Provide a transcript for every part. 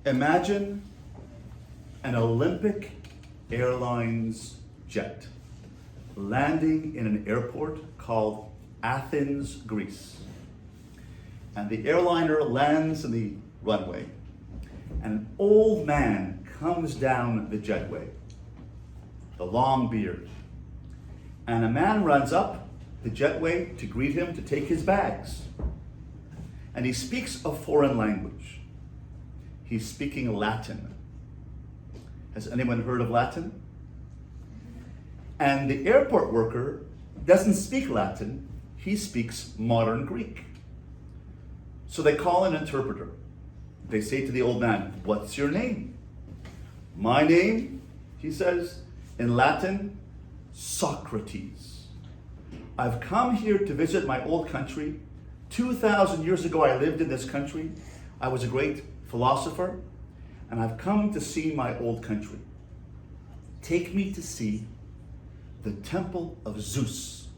Imagine an Olympic Airlines jet landing in an airport called Athens, Greece. And the airliner lands in the runway, and an old man comes down the jetway, the long beard. And a man runs up the jetway to greet him to take his bags. And he speaks a foreign language. He's speaking Latin. Has anyone heard of Latin? And the airport worker doesn't speak Latin, he speaks modern Greek. So they call an interpreter. They say to the old man, "What's your name?" "My name," he says, in Latin, "Socrates. I've come here to visit my old country. 2,000 years ago I lived in this country. I was a great philosopher, and I've come to see my old country. Take me to see the temple of Zeus."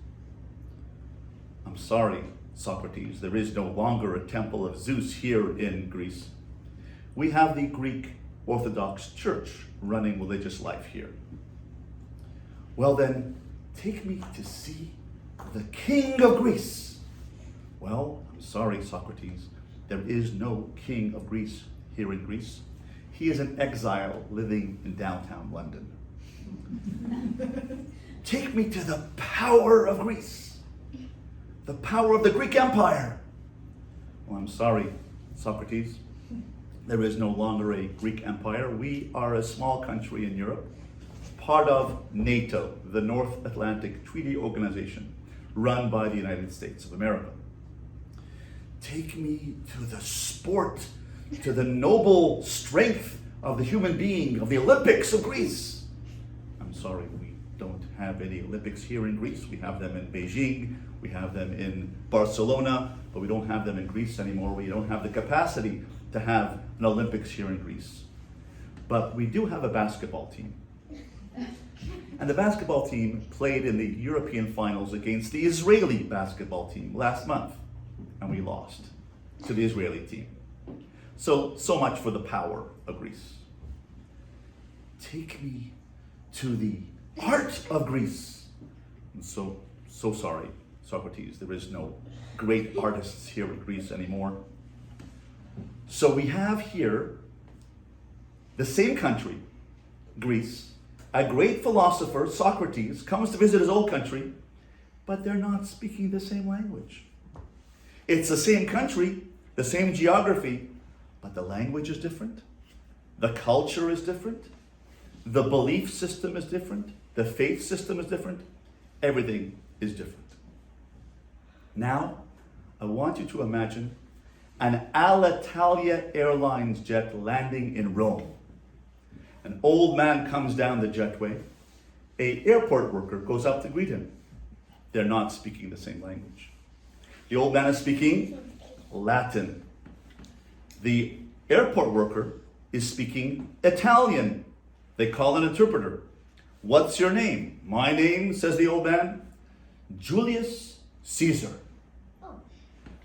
"I'm sorry, Socrates, there is no longer a temple of Zeus here in Greece. We have the Greek Orthodox Church running religious life here." "Well then, take me to see the King of Greece." "Well, I'm sorry, Socrates, there is no King of Greece here in Greece. He is an exile living in downtown London." "Take me to the power of Greece, the power of the Greek Empire." "Well, I'm sorry, Socrates, there is no longer a Greek Empire. We are a small country in Europe, part of NATO, the North Atlantic Treaty Organization, run by the United States of America." "Take me to the sport, to the noble strength of the human being, of the Olympics of Greece." "I'm sorry, we don't have any Olympics here in Greece. We have them in Beijing, we have them in Barcelona, but we don't have them in Greece anymore. We don't have the capacity to have an Olympics here in Greece. But we do have a basketball team. And the basketball team played in the European finals against the Israeli basketball team last month, and we lost to the Israeli team. So much for the power of Greece. Take me to the art of Greece." "I'm so sorry, Socrates, there is no great artists here in Greece anymore." So we have here the same country, Greece. A great philosopher, Socrates, comes to visit his old country, but they're not speaking the same language. It's the same country, the same geography, but the language is different. The culture is different. The belief system is different. The faith system is different. Everything is different. Now, I want you to imagine an Alitalia Airlines jet landing in Rome. An old man comes down the jetway. An airport worker goes up to greet him. They're not speaking the same language. The old man is speaking Latin. The airport worker is speaking Italian. They call an interpreter. "What's your name?" "My name," says the old man, "Julius Caesar.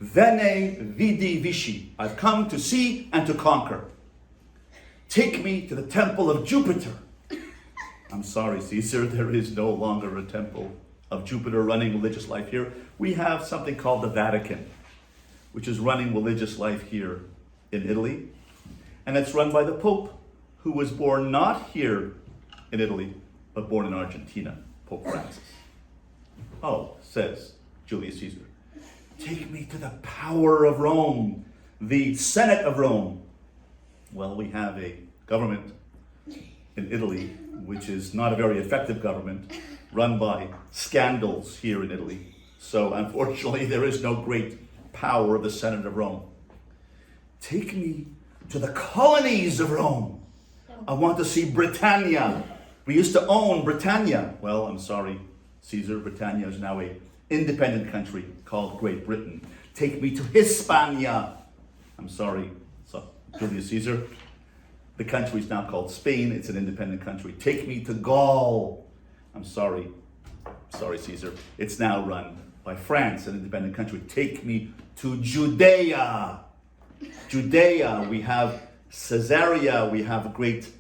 Veni, vidi, vici. I've come to see and to conquer. Take me to the temple of Jupiter." "I'm sorry, Caesar, there is no longer a temple of Jupiter running religious life here. We have something called the Vatican, which is running religious life here in Italy. And it's run by the Pope, who was born not here in Italy, but born in Argentina, Pope Francis." "Oh," says Julius Caesar, "take me to the power of Rome, the Senate of Rome." "Well, we have a government in Italy, which is not a very effective government, run by scandals here in Italy. So unfortunately, there is no great power of the Senate of Rome." "Take me to the colonies of Rome. I want to see Britannia. We used to own Britannia." "Well, I'm sorry, Caesar, Britannia is now an independent country called Great Britain. Take me to Hispania." "I'm sorry, Julius Caesar, the country is now called Spain. It's an independent country. Take me to Gaul." "I'm sorry, Caesar, it's now run by France, an independent country. Take me to Judea. Judea, we have Caesarea, we have great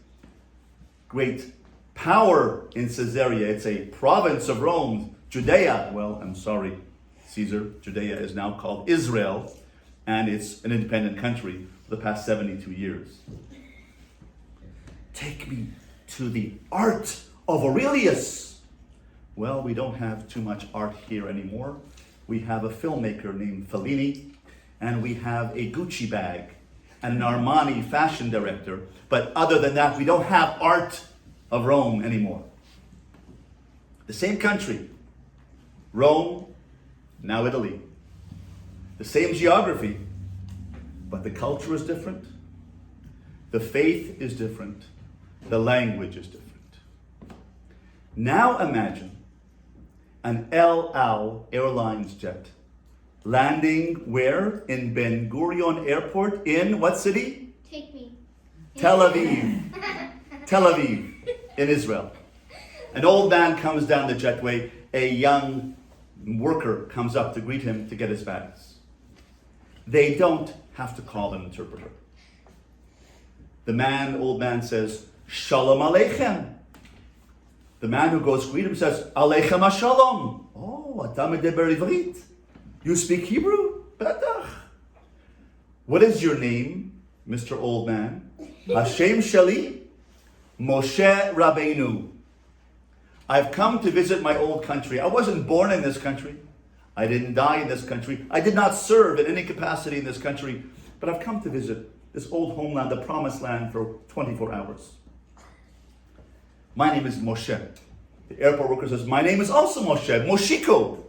power in Caesarea. It's a province of Rome. Judea, well, I'm sorry, Caesar, Judea is now called Israel, and it's an independent country for the past 72 years. Take me to the art of Aurelius. Well, we don't have too much art here anymore. We have a filmmaker named Fellini, and we have a Gucci bag and an Armani fashion director. But other than that, we don't have art of Rome anymore. The same country, Rome, now Italy. The same geography, but the culture is different. The faith is different. The language is different. Now imagine an El Al Airlines jet landing where? In Ben Gurion Airport in what city? Take me. Tel Aviv. Tel Aviv in Israel. An old man comes down the jetway. A young worker comes up to greet him to get his bags. They don't have to call an interpreter. The old man says, Shalom Aleichem. The man who goes to greet him says, Aleichem HaShalom. Oh, אתה מדבר עברית. You speak Hebrew? Betach. What is your name, Mr. Old Man? Hashem Shali, Moshe Rabbeinu. I've come to visit my old country. I wasn't born in this country. I didn't die in this country. I did not serve in any capacity in this country. But I've come to visit this old homeland, the promised land, for 24 hours. My name is Moshe. The airport worker says, my name is also Moshe, Moshiko.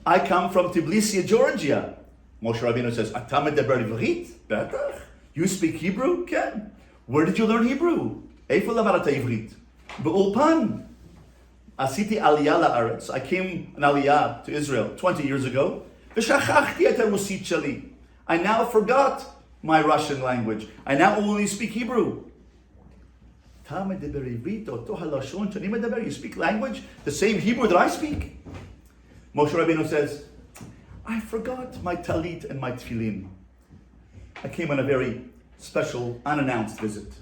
I come from Tbilisi, Georgia. Moshe Rabbeinu says, אתה מדבר עברית? בטח. You speak Hebrew? כן. Where did you learn Hebrew? איפה למדת עברית? באולפן. עשיתי עלייה לארץ. I came an aliyah to Israel 20 years ago. ושכחתי את הרוסית שלי. I now forgot my Russian language. I now only speak Hebrew. אתה מדבר עברית, אותו הלשון שאני מדבר? You speak language? The same Hebrew that I speak? Moshe Rabbeinu says, I forgot my talit and my tefillin. I came on a very special, unannounced visit.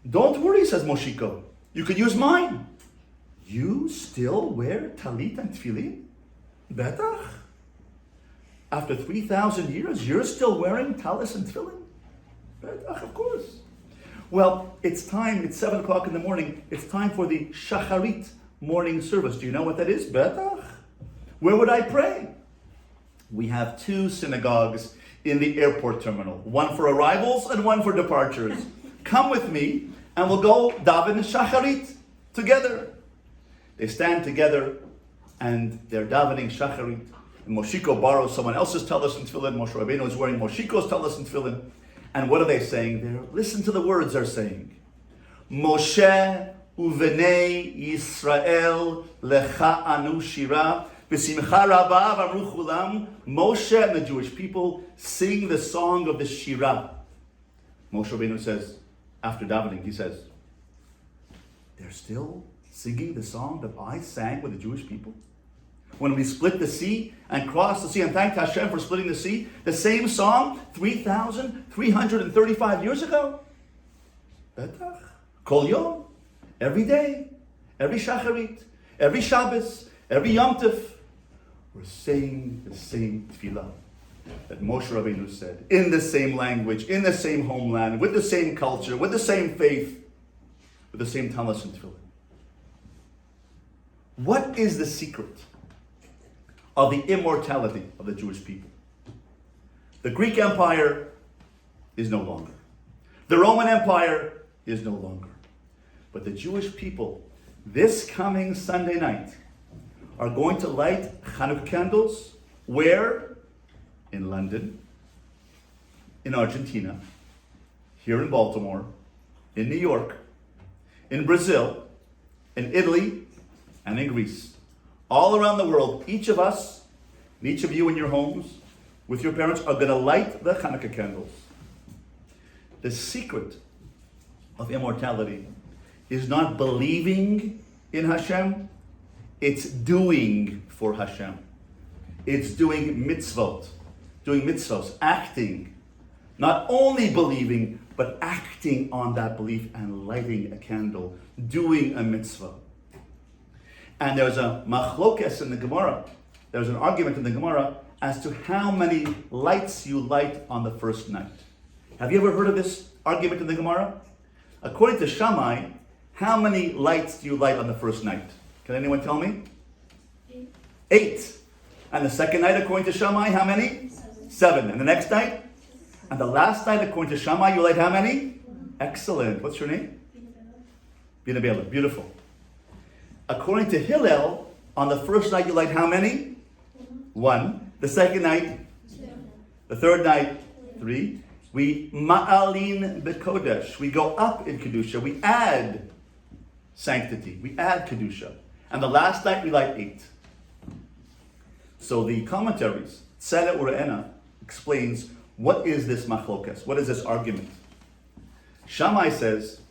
Don't worry, says Moshiko. You could use mine. You still wear talit and tefillin? Betach. After 3,000 years, you're still wearing talis and tefillin? Betach, of course. Well, it's time, it's 7 o'clock in the morning. It's time for the Shaharit morning service. Do you know what that is? Betach. Where would I pray? We have 2 synagogues in the airport terminal. One for arrivals and one for departures. Come with me and we'll go daven Shaharit together. They stand together and they're davening Shaharit. And Moshiko borrows someone else's tallis and tefillin. Moshe Rabbeinu is wearing Moshiko's tallis and tefillin. And what are they saying there? Listen to the words they're saying. Moshe uvenei Yisrael lecha anu shira v'simcha rabba v'amru chulam. Moshe and the Jewish people sing the song of the Shira. Moshe Rabbeinu says, after davening, he says, they're still singing the song that I sang with the Jewish people? When we split the sea and crossed the sea and thanked Hashem for splitting the sea, the same song 3,335 years ago? Betach. Kol yom. Every day. Every Shacharit. Every Shabbos. Every Yom Tov. We're saying the same tefillah that Moshe Rabbeinu said, in the same language, in the same homeland, with the same culture, with the same faith, with the same talis and tefillah. What is the secret of the immortality of the Jewish people? The Greek Empire is no longer. The Roman Empire is no longer. But the Jewish people, this coming Sunday night, are going to light Channukah candles. Where? In London, in Argentina, here in Baltimore, in New York, in Brazil, in Italy, and in Greece. All around the world, each of us, and each of you in your homes, with your parents, are going to light the Channukah candles. The secret of immortality is not believing in Hashem, it's doing for Hashem. It's doing mitzvot, acting. Not only believing, but acting on that belief and lighting a candle, doing a mitzvah. And there's a machlokes in the Gemara. There's an argument in the Gemara as to how many lights you light on the first night. Have you ever heard of this argument in the Gemara? According to Shammai, how many lights do you light on the first night? Can anyone tell me? 8. And the second night, according to Shammai, how many? 7. And the next night? And the last night, according to Shammai, you light how many? Excellent. What's your name? Bina Bela. Beautiful. According to Hillel, on the first night you light how many? 1. The second night? 2. The third night? 3. We ma'alin bekodesh. We go up in Kedusha. We add sanctity. We add Kedusha. And the last night we light 8. So the commentaries, Tzedek Ure'ena, explains what is this machlokas? What is this argument? Shammai says,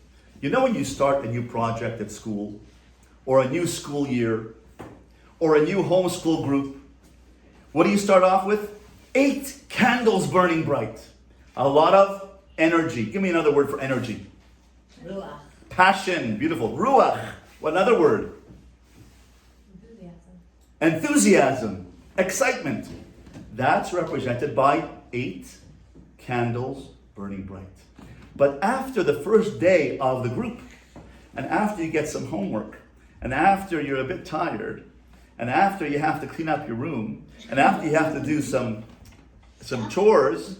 you know when you start a new project at school, or a new school year, or a new homeschool group, what do you start off with? 8 candles burning bright. A lot of energy. Give me another word for energy. Ruach. Passion. Beautiful. Ruach. What another word? Enthusiasm. Excitement. That's represented by 8 candles burning bright. But after the first day of the group, and after you get some homework, and after you're a bit tired, and after you have to clean up your room, and after you have to do some chores,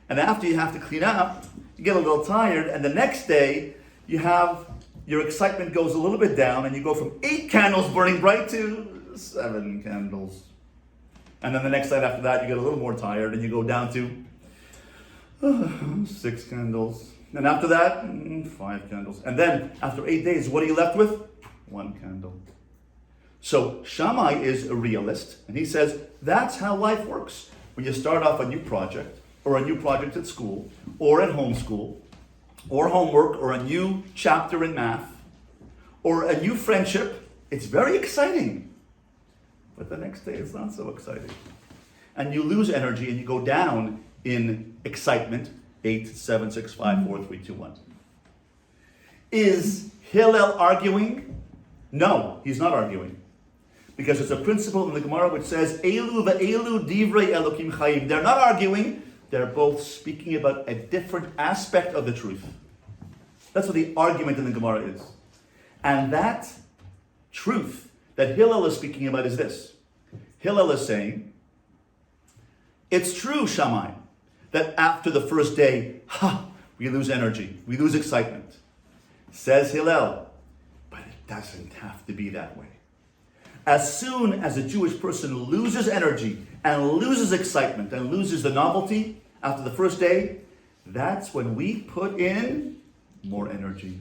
and after you have to clean up, you get a little tired, and the next day your excitement goes a little bit down, and you go from 8 candles burning bright to 7 candles. And then the next night after that, you get a little more tired, and you go down to 6 candles. And after that, 5 candles. And then after 8 days, what are you left with? 1 candle. So Shammai is a realist, and he says that's how life works. When you start off a new project, or a new project at school, or at homeschool, or homework, or a new chapter in math, or a new friendship, it's very exciting. But the next day it's not so exciting. And you lose energy and you go down in excitement. 8, 7, 6, 5, 4, 3, 2, 1. Is Hillel arguing? No, he's not arguing. Because there's a principle in the Gemara which says, Elu ve'elu divrei Elokim chayim. They're not arguing, they're both speaking about a different aspect of the truth. That's what the argument in the Gemara is. And that truth that Hillel is speaking about is this. Hillel is saying, it's true, Shammai, that after the first day, we lose energy, we lose excitement. Says Hillel, but it doesn't have to be that way. As soon as a Jewish person loses energy and loses excitement and loses the novelty after the first day, that's when we put in more energy.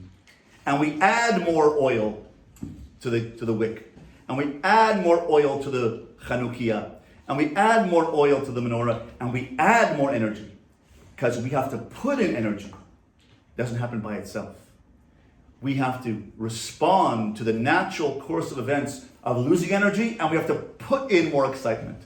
And we add more oil to the wick. And we add more oil to the Channukah. And we add more oil to the menorah. And we add more energy. Because we have to put in energy. It doesn't happen by itself. We have to respond to the natural course of events of losing energy, and we have to put in more excitement.